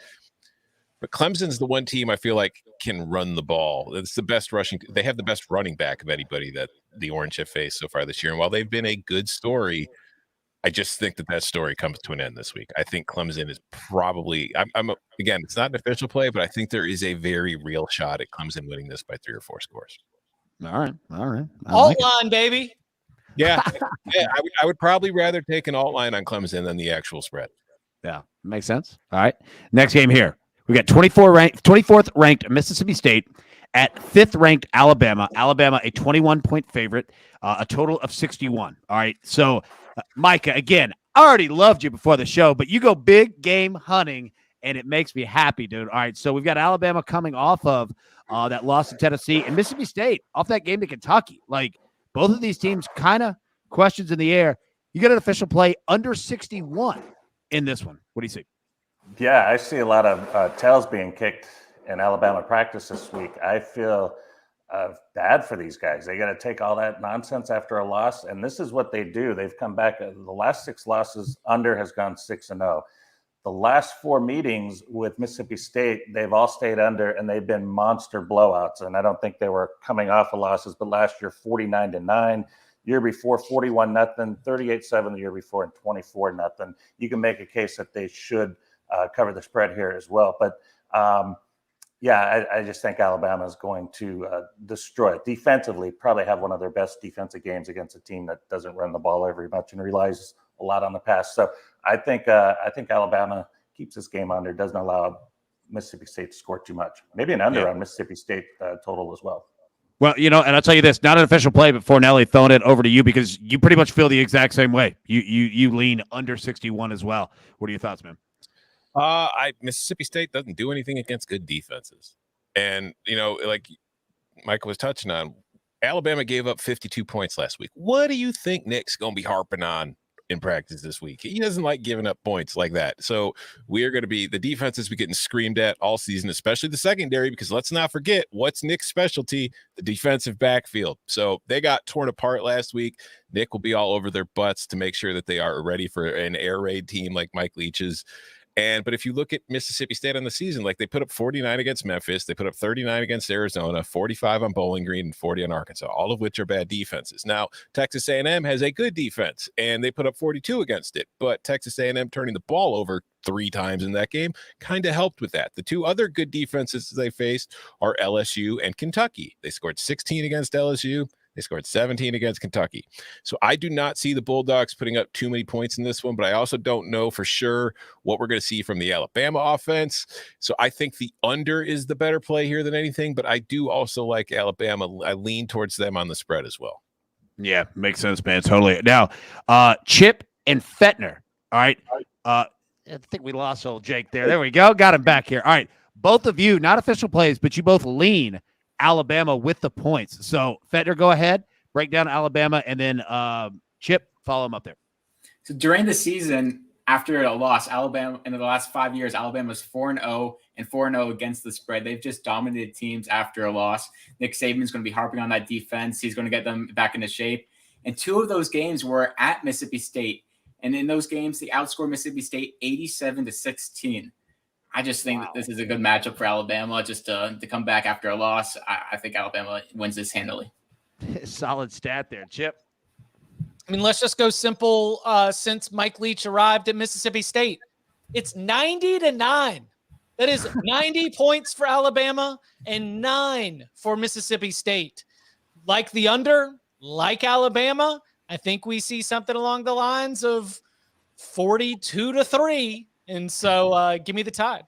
But Clemson's the one team I feel like can run the ball. It's the best rushing. They have the best running back of anybody that the Orange have faced so far this year. And while they've been a good story, I just think that story comes to an end this week. I think Clemson is probably, again, it's not an official play, but I think there is a very real shot at Clemson winning this by 3 or 4 scores. All right. Alt line, baby. Yeah. I would probably rather take an alt line on Clemson than the actual spread. Yeah, makes sense. All right. Next game here. We got 24th ranked Mississippi State at 5th ranked Alabama. Alabama, a 21-point favorite, a total of 61. All right. So, Micah, again, I already loved you before the show, but you go big game hunting, and it makes me happy, dude. All right. So we've got Alabama coming off of that loss to Tennessee, and Mississippi State off that game to Kentucky. Like, both of these teams kind of questions in the air. You got an official play under 61 in this one. What do you see? Yeah, I see a lot of tails being kicked in Alabama practice this week. I feel bad for these guys. They got to take all that nonsense after a loss, and this is what they do. They've come back. The last 6 losses, under has gone 6-0. The last 4 meetings with Mississippi State, they've all stayed under, and they've been monster blowouts. And I don't think they were coming off of losses, but last year 49-9. Year before 41-0, 38-7 the year before, and 24-0. You can make a case that they should cover the spread here as well. But I just think Alabama is going to destroy it defensively. Probably have one of their best defensive games against a team that doesn't run the ball very much and relies a lot on the pass. So I think Alabama keeps this game under, doesn't allow Mississippi State to score too much. Maybe an under on Mississippi State total as well. Well, and I'll tell you this, not an official play, but Fornelli throwing it over to you because you pretty much feel the exact same way. You lean under 61 as well. What are your thoughts, man? Mississippi State doesn't do anything against good defenses. And, like Michael was touching on, Alabama gave up 52 points last week. What do you think Nick's going to be harping on in practice this week? He doesn't like giving up points like that. So we are going to be, the defenses be getting screamed at all season, especially the secondary, because let's not forget what's Nick's specialty, the defensive backfield. So they got torn apart last week. Nick will be all over their butts to make sure that they are ready for an air raid team like Mike Leach's. But if you look at Mississippi State on the season, like they put up 49 against Memphis, they put up 39 against Arizona, 45 on Bowling Green, and 40 on Arkansas, all of which are bad defenses. Now, Texas A&M has a good defense, and they put up 42 against it. But Texas A&M turning the ball over 3 times in that game kind of helped with that. The 2 other good defenses they faced are LSU and Kentucky. They scored 16 against LSU. They scored 17 against Kentucky. So I do not see the Bulldogs putting up too many points in this one, but I also don't know for sure what we're going to see from the Alabama offense. So I think the under is the better play here than anything, but I do also like Alabama. I lean towards them on the spread as well. Yeah, makes sense, man. Totally. Now, Chip and Fettner. All right. I think we lost old Jake there. There we go. Got him back here. All right. Both of you, not official plays, but you both lean Alabama with the points. So Fettner, go ahead, break down Alabama, and then Chip, follow him up there. So during the season, after a loss, Alabama, in the last 5 years, Alabama was 4-0 and 4-0 against the spread. They've just dominated teams after a loss. Nick Saban's going to be harping on that defense. He's going to get them back into shape. And 2 of those games were at Mississippi State. And in those games, they outscored Mississippi State 87-16. I just think that this is a good matchup for Alabama just to come back after a loss. I think Alabama wins this handily. Solid stat there, Chip. I mean, let's just go simple. Since Mike Leach arrived at Mississippi State, it's 90-9. That is 90 points for Alabama and 9 for Mississippi State. Like the under, like Alabama, I think we see something along the lines of 42-3. And so give me the tide.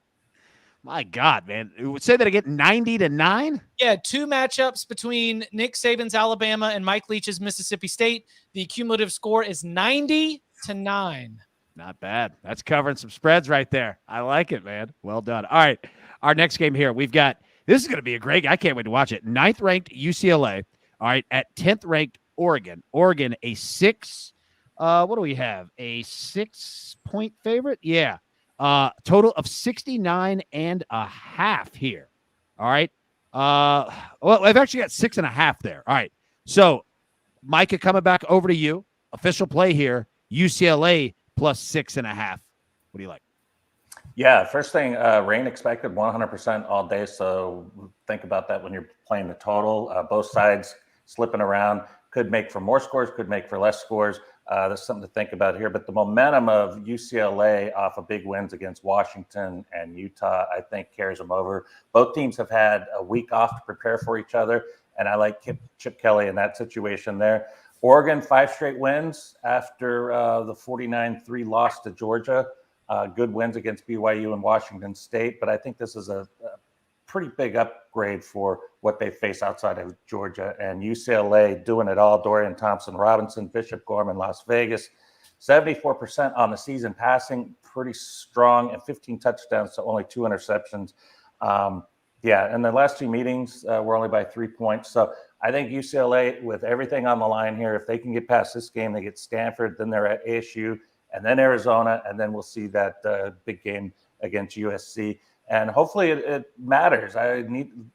My God, man. Say that again, 90-9? Yeah, 2 matchups between Nick Saban's Alabama and Mike Leach's Mississippi State. The cumulative score is 90-9. Not bad. That's covering some spreads right there. I like it, man. Well done. All right, our next game here, we've got – this is going to be a great – I can't wait to watch it. 9th-ranked UCLA, all right, at 10th-ranked Oregon. Oregon, a 6 what do we have? A 6-point favorite? Yeah. Total of 69.5 here. All right. Well, I've actually got 6.5 there. All right. So, Micah, coming back over to you. Official play here. UCLA plus 6.5. What do you like? Yeah, first thing, rain expected 100% all day. So think about that when you're playing the total. Both sides slipping around. Could make for more scores, could make for less scores. There's something to think about here. But the momentum of UCLA off of big wins against Washington and Utah, I think, carries them over. Both teams have had a week off to prepare for each other, and I like Chip Kelly in that situation there. Oregon, 5 straight wins after the 49-3 loss to Georgia. Good wins against BYU and Washington State. But I think this is a pretty big upgrade for what they face outside of Georgia, and UCLA doing it all. Dorian Thompson-Robinson, Bishop Gorman, Las Vegas, 74% on the season passing, pretty strong, and 15 touchdowns to only 2 interceptions. Yeah, and the last 2 meetings were only by 3 points. So I think UCLA, with everything on the line here, if they can get past this game, they get Stanford, then they're at ASU, and then Arizona, and then we'll see that big game against USC. And hopefully it matters.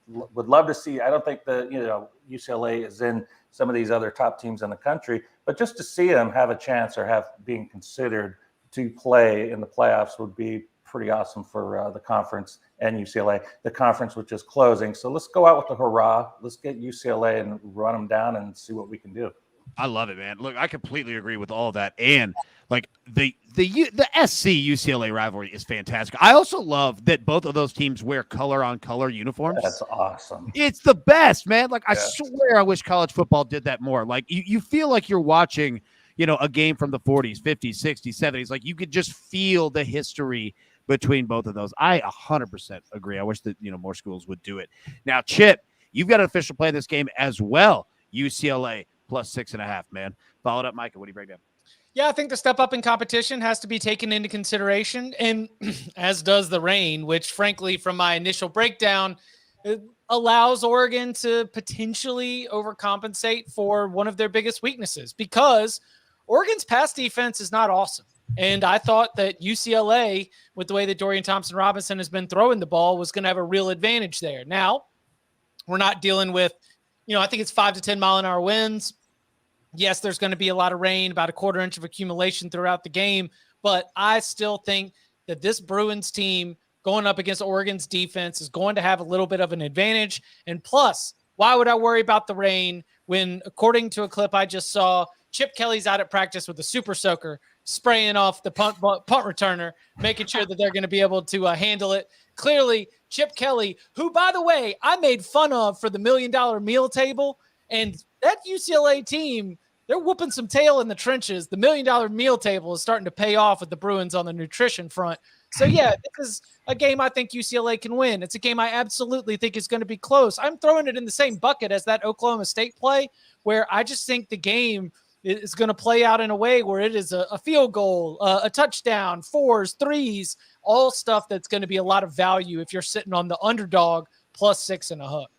Would love to see. I don't think UCLA is in some of these other top teams in the country, but just to see them have a chance or being considered to play in the playoffs would be pretty awesome for the conference and UCLA. The conference, which is closing, so let's go out with a hurrah. Let's get UCLA and run them down and see what we can do. I love it, man. Look, I completely agree with all of that. And like the SC UCLA rivalry is fantastic. I also love that both of those teams wear color on color uniforms. That's awesome. It's the best, man. Like, I swear I wish college football did that more. Like, you feel like you're watching, a game from the 40s, 50s, 60s, 70s. Like, you could just feel the history between both of those. I 100% agree. I wish that, more schools would do it. Now, Chip, you've got an official play in this game as well. UCLA plus 6.5, man. Followed up, Micah. What do you break down? Yeah, I think the step up in competition has to be taken into consideration, and as does the rain, which, frankly, from my initial breakdown, it allows Oregon to potentially overcompensate for one of their biggest weaknesses, because Oregon's pass defense is not awesome. And I thought that UCLA, with the way that Dorian Thompson-Robinson has been throwing the ball, was going to have a real advantage there. Now, we're not dealing with, I think it's 5 to 10 mile an hour winds. Yes, there's going to be a lot of rain, about a 1/4 inch of accumulation throughout the game, but I still think that this Bruins team going up against Oregon's defense is going to have a little bit of an advantage. And plus, why would I worry about the rain when, according to a clip I just saw, Chip Kelly's out at practice with a super soaker, spraying off the punt returner, making sure that they're going to be able to handle it. Clearly, Chip Kelly, who, by the way, I made fun of for the $1 Million Meal Table, and that UCLA team, they're whooping some tail in the trenches. The $1 Million Meal Table is starting to pay off with the Bruins on the nutrition front. So, yeah, this is a game I think UCLA can win. It's a game I absolutely think is going to be close. I'm throwing it in the same bucket as that Oklahoma State play, where I just think the game is going to play out in a way where it is a field goal, a touchdown, 4s, 3s, all stuff that's going to be a lot of value if you're sitting on the underdog plus 6 and a hook.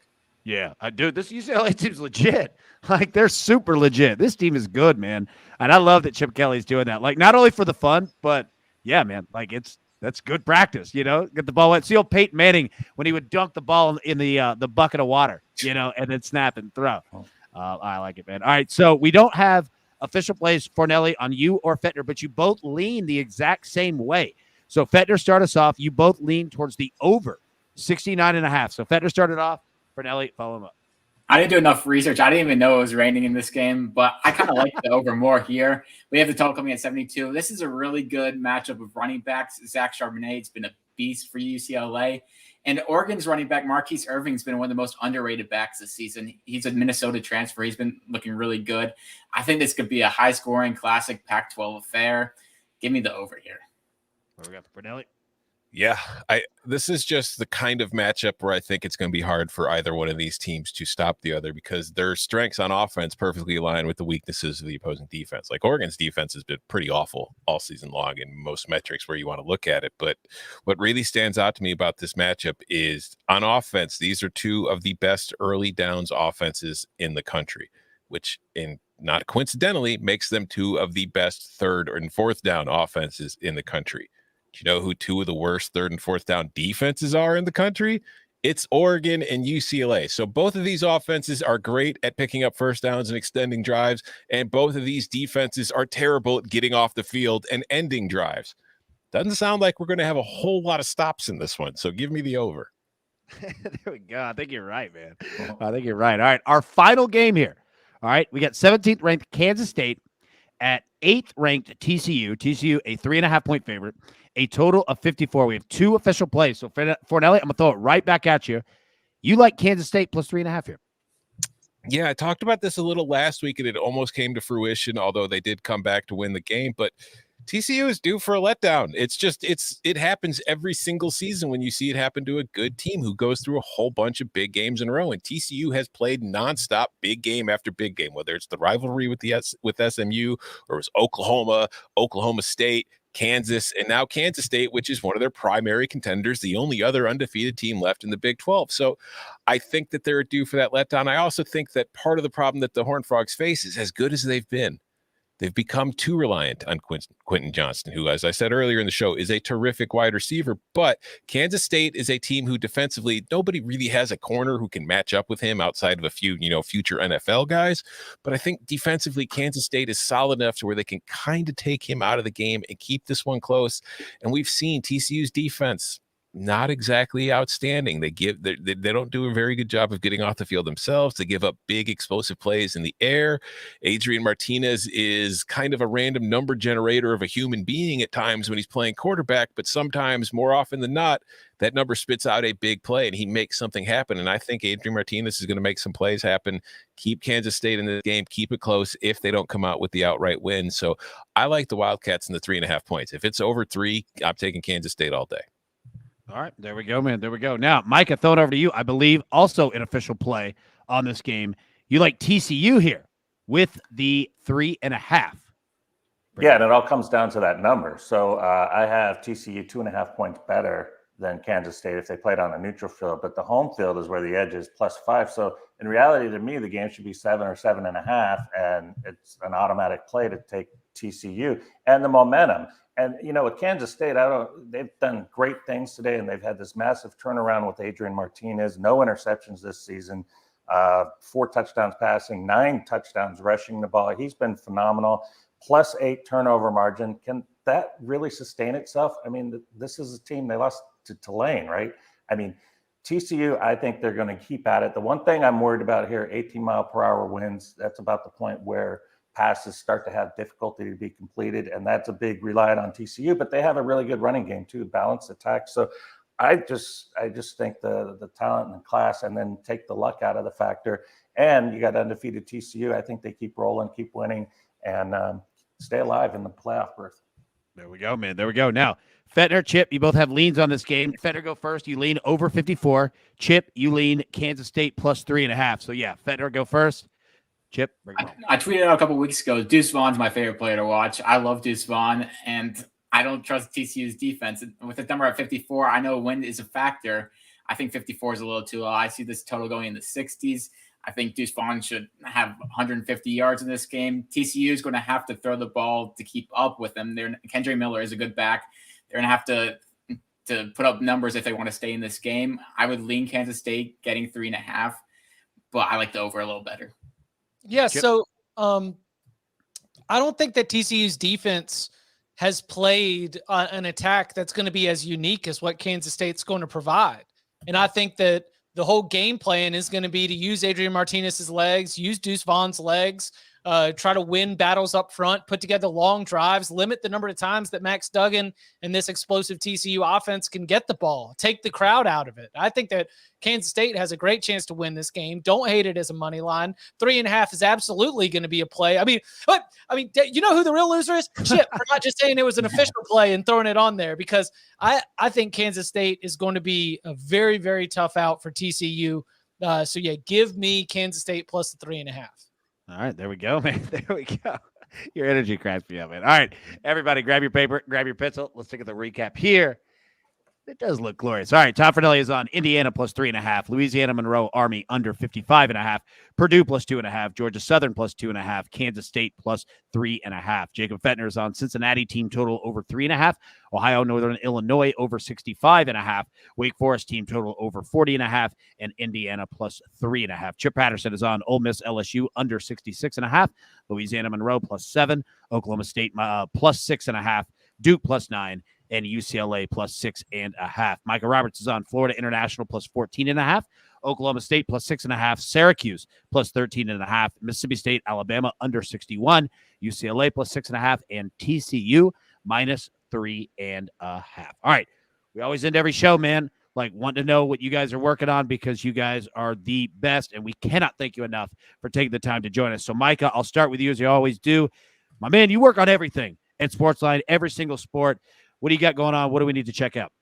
Yeah, dude, this UCLA team's legit. Like, they're super legit. This team is good, man. And I love that Chip Kelly's doing that. Like, not only for the fun, but yeah, man, like that's good practice, get the ball wet. See old Peyton Manning when he would dunk the ball in the bucket of water, and then snap and throw. I like it, man. All right, so we don't have official plays, Fornelli, on you or Fettner, but you both lean the exact same way. So Fettner, start us off. You both lean towards the over 69.5. So Fettner started off. Fornelli, follow him up. I didn't do enough research. I didn't even know it was raining in this game, but I kind of like the over more here. We have the total coming at 72. This is a really good matchup of running backs. Zach Charbonnet's been a beast for UCLA. And Oregon's running back, Marquise Irving's been one of the most underrated backs this season. He's a Minnesota transfer. He's been looking really good. I think this could be a high-scoring, classic Pac-12 affair. Give me the over here. What we got for Fornelli? Yeah, this is just the kind of matchup where I think it's going to be hard for either one of these teams to stop the other because their strengths on offense perfectly align with the weaknesses of the opposing defense. Like Oregon's defense has been pretty awful all season long in most metrics where you want to look at it. But what really stands out to me about this matchup is on offense, these are two of the best early downs offenses in the country, which not coincidentally makes them two of the best third and fourth down offenses in the country. Do you know who two of the worst third and fourth down defenses are in the country? It's Oregon and UCLA. So both of these offenses are great at picking up first downs and extending drives, and both of these defenses are terrible at getting off the field and ending drives. Doesn't sound like we're going to have a whole lot of stops in this one, so give me the over. There we go. I think you're right, man. I think you're right. All right, our final game here. All right, we got 17th ranked Kansas State at 8th ranked TCU. TCU, a 3.5-point favorite. A total of 54. We have two official plays. So, Fornelli, I'm going to throw it right back at you. You like Kansas State plus 3.5 here? Yeah, I talked about this a little last week, and it almost came to fruition, although they did come back to win the game. But TCU is due for a letdown. It happens every single season when you see it happen to a good team who goes through a whole bunch of big games in a row. And TCU has played nonstop big game after big game, whether it's the rivalry with SMU or it was Oklahoma, Oklahoma State, Kansas, and now Kansas State, which is one of their primary contenders, the only other undefeated team left in the Big 12. So I think that they're due for that letdown. I also think that part of the problem that the Horned Frogs face is as good as they've been, they've become too reliant on Quentin Johnston, who, as I said earlier in the show, is a terrific wide receiver. But Kansas State is a team who defensively, nobody really has a corner who can match up with him outside of a few, future NFL guys. But I think defensively, Kansas State is solid enough to where they can kind of take him out of the game and keep this one close. And we've seen TCU's defense not exactly outstanding. They don't do a very good job of getting off the field themselves. They give up big explosive plays in the air. Adrian Martinez is kind of a random number generator of a human being at times when he's playing quarterback, but sometimes, more often than not, that number spits out a big play and he makes something happen. And I think Adrian Martinez is going to make some plays happen, keep Kansas State in the game, keep it close if they don't come out with the outright win. So I like the Wildcats in the 3.5 points. If it's over 3, I'm taking Kansas State all day. All right, there we go, man. There we go. Now, Micah, throw it over to you. I believe also an official play on this game. You like TCU here with the 3.5. Yeah, and it all comes down to that number. So I have TCU 2.5 points better than Kansas State if they played on a neutral field, but the home field is where the edge is +5. So in reality, to me, the game should be 7 or 7.5, and it's an automatic play to take TCU and the momentum. And, with Kansas State, they've done great things today, and they've had this massive turnaround with Adrian Martinez, no interceptions this season, 4 touchdowns passing, 9 touchdowns rushing the ball. He's been phenomenal, +8 turnover margin. Can that really sustain itself? I mean, this is a team, they lost to Tulane, right? I mean, TCU, I think they're going to keep at it. The one thing I'm worried about here, 18-mile-per-hour winds, that's about the point where passes start to have difficulty to be completed, and that's a big reliant on TCU, but they have a really good running game too, balanced attack. So I just think the talent and the class, and then take the luck out of the factor. And you got undefeated TCU. I think they keep rolling, keep winning, and stay alive in the playoff berth. There we go, man. There we go. Now, Fetner, Chip, you both have leans on this game. Fetner, go first. You lean over 54. Chip, you lean Kansas State plus 3.5. So yeah, Fetner, go first. Chip, I tweeted out a couple weeks ago, Deuce Vaughn's my favorite player to watch. I love Deuce Vaughn, and I don't trust TCU's defense. With the number at 54, I know wind is a factor. I think 54 is a little too low. I see this total going in the 60s. I think Deuce Vaughn should have 150 yards in this game. TCU is going to have to throw the ball to keep up with them. Kendre Miller is a good back. They're going to have to put up numbers if they want to stay in this game. I would lean Kansas State getting 3.5, but I like the over a little better. Yeah, so I don't think that TCU's defense has played an attack that's going to be as unique as what Kansas State's going to provide. And I think that the whole game plan is going to be to use Adrian Martinez's legs, use Deuce Vaughn's legs, try to win battles up front, put together long drives, limit the number of times that Max Duggan and this explosive TCU offense can get the ball, take the crowd out of it. I think that Kansas State has a great chance to win this game. Don't hate it as a money line. 3.5 is absolutely going to be a play. I mean, you know who the real loser is? Chip, for not just saying it was an official play and throwing it on there, because I think Kansas State is going to be a very, very tough out for TCU. So yeah, give me Kansas State plus the 3.5. All right, there we go, man. There we go. Your energy cracks me up, man. All right, everybody, grab your paper, grab your pencil. Let's take the recap here. It does look glorious. All right, Tom Fernelli is on Indiana plus 3.5, Louisiana Monroe Army under 55.5, Purdue plus 2.5, Georgia Southern plus 2.5, Kansas State plus 3.5. Jacob Fettner is on Cincinnati team total over 3.5, Ohio Northern Illinois over 65.5, Wake Forest team total over 40.5, and Indiana plus 3.5. Chip Patterson is on Ole Miss LSU under 66.5, Louisiana Monroe plus 7, Oklahoma State plus 6.5, Duke plus 9, and UCLA plus 6.5. Micah Roberts is on Florida International plus 14.5, Oklahoma State plus 6.5, Syracuse plus 13.5, Mississippi State, Alabama under 61, UCLA plus 6.5, and TCU minus 3.5. All right. We always end every show, man, wanting to know what you guys are working on, because you guys are the best, and we cannot thank you enough for taking the time to join us. So, Micah, I'll start with you as you always do. My man, you work on everything at SportsLine, every single sport. What do you got going on? What do we need to check out?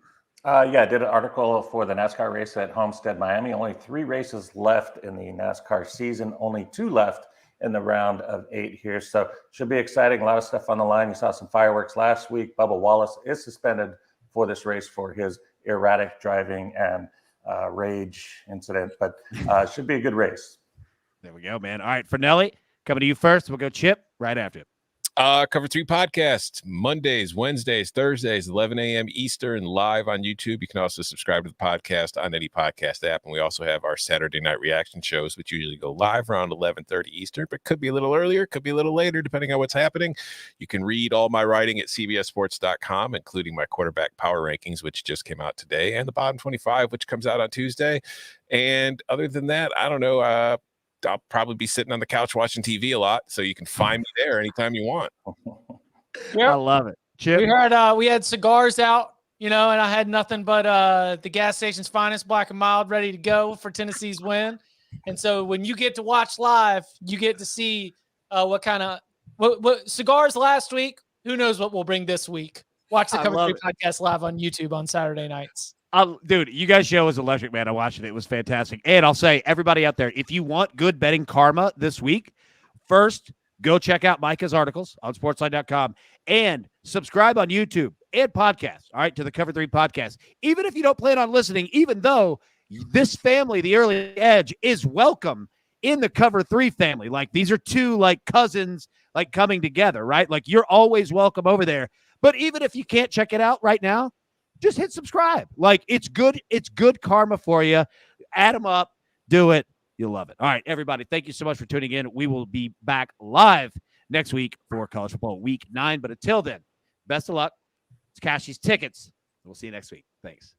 I did an article for the NASCAR race at Homestead, Miami. Only 3 races left in the NASCAR season. Only 2 left in the round of 8 here. So should be exciting. A lot of stuff on the line. You saw some fireworks last week. Bubba Wallace is suspended for this race for his erratic driving and rage incident, but should be a good race. There we go, man. All right, Fernelli, coming to you first. We'll go Chip right after it. Cover 3 podcasts, Mondays, Wednesdays, Thursdays, 11 a.m. Eastern, live on YouTube. You can also subscribe to the podcast on any podcast app. And we also have our Saturday night reaction shows, which usually go live around 11:30 Eastern, but could be a little earlier, could be a little later, depending on what's happening. You can read all my writing at cbssports.com, including my quarterback power rankings, which just came out today, and the bottom 25, which comes out on Tuesday. And other than that, I don't know, I'll probably be sitting on the couch watching TV a lot, so you can find me there anytime you want. I love it. Chip? We had cigars out, and I had nothing but the gas station's finest Black and Mild ready to go for Tennessee's win. And so when you get to watch live, you get to see what cigars last week. Who knows what we'll bring this week? Watch the Cover 3 podcast live on YouTube on Saturday nights. Dude, you guys' show was electric, man. I watched it. It was fantastic. And I'll say, everybody out there, if you want good betting karma this week, first, go check out Micah's articles on sportsline.com and subscribe on YouTube and podcast, all right, to the Cover 3 podcast. Even if you don't plan on listening, even though this family, the Early Edge, is welcome in the Cover 3 family. These are 2, cousins, coming together, right? You're always welcome over there. But even if you can't check it out right now, just hit subscribe. It's good. It's good karma for you. Add them up. Do it. You'll love it. All right, everybody. Thank you so much for tuning in. We will be back live next week for college football week 9. But until then, best of luck. Let's cash these tickets. We'll see you next week. Thanks.